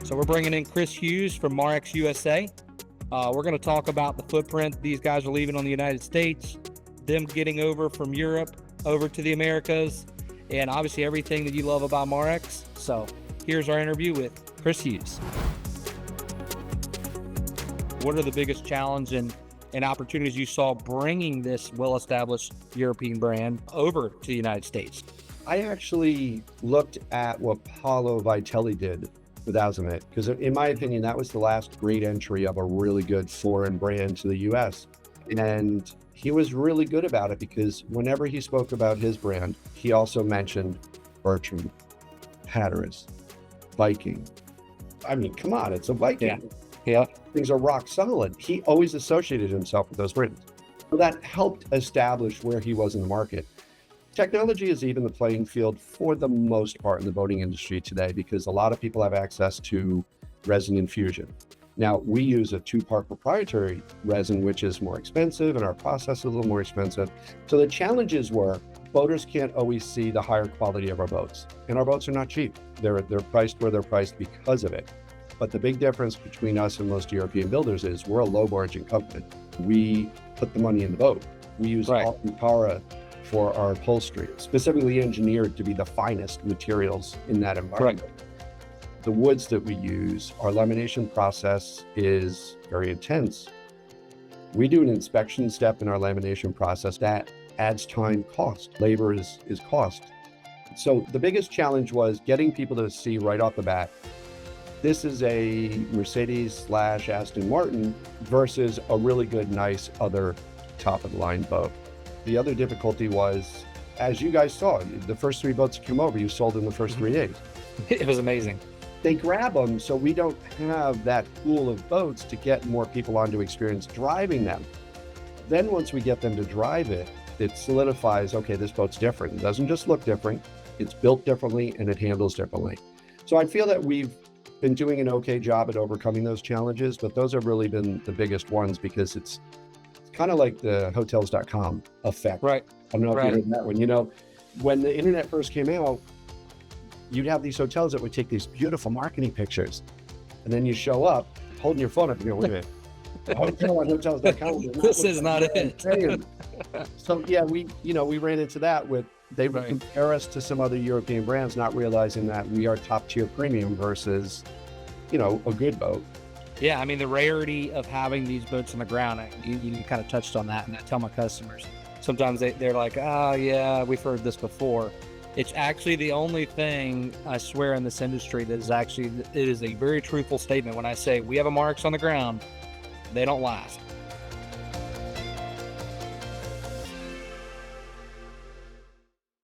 So we're bringing in Chris Hughes from Marex USA. We're going to talk about the footprint these guys are leaving on the United States, them getting over from Europe over to the Americas, and obviously everything that you love about Marex. So here's our interview with Chris Hughes. What are the biggest challenges and opportunities you saw bringing this well-established European brand over to the United States? I actually looked at what Paolo Vitelli did with Azimut, because in my opinion, that was the last great entry of a really good foreign brand to the US. And he was really good about it because whenever he spoke about his brand, he also mentioned Bertram, Hatteras, Viking. I mean, come on, it's a Viking. Yeah. Things are rock solid. He always associated himself with those brands. So that helped establish where he was in the market. Technology is even the playing field for the most part in the boating industry today, because a lot of people have access to resin infusion. Now, we use a 2-part proprietary resin, which is more expensive, and our process is a little more expensive. So the challenges were boaters can't always see the higher quality of our boats, and our boats are not cheap. They're priced where they're priced because of it. But the big difference between us and most European builders is we're a low margin company. We put the money in the boat. We use Alcantara for our upholstery, specifically engineered to be the finest materials in that environment. The woods that we use, our lamination process is very intense. We do an inspection step in our lamination process that adds time, cost. Labor is cost. So the biggest challenge was getting people to see right off the bat, this is a Mercedes/Aston Martin versus a really good, nice other top of the line boat. The other difficulty was, as you guys saw, the first 3 boats that came over, you sold in the first 3 days. It was amazing. They grab them, so we don't have that pool of boats to get more people onto experience driving them. Then once we get them to drive it, it solidifies, okay, this boat's different. It doesn't just look different, it's built differently and it handles differently. So I feel that we've been doing an okay job at overcoming those challenges, but those have really been the biggest ones because it's kind of like the hotels.com effect. Right. I don't know if you heard that one. You know, when the internet first came out, you'd have these hotels that would take these beautiful marketing pictures. And then you show up holding your phone up and you go, wait a minute, hotel on hotels.com. This is not it. So yeah, we ran into that with, they would compare us to some other European brands, not realizing that we are top tier premium versus, a good boat. Yeah, I mean, the rarity of having these boats on the ground, you kind of touched on that, and I tell my customers, sometimes they're like, oh yeah, we've heard this before. It's actually the only thing, I swear, in this industry that is actually, it is a very truthful statement when I say we have a Marex on the ground, they don't last.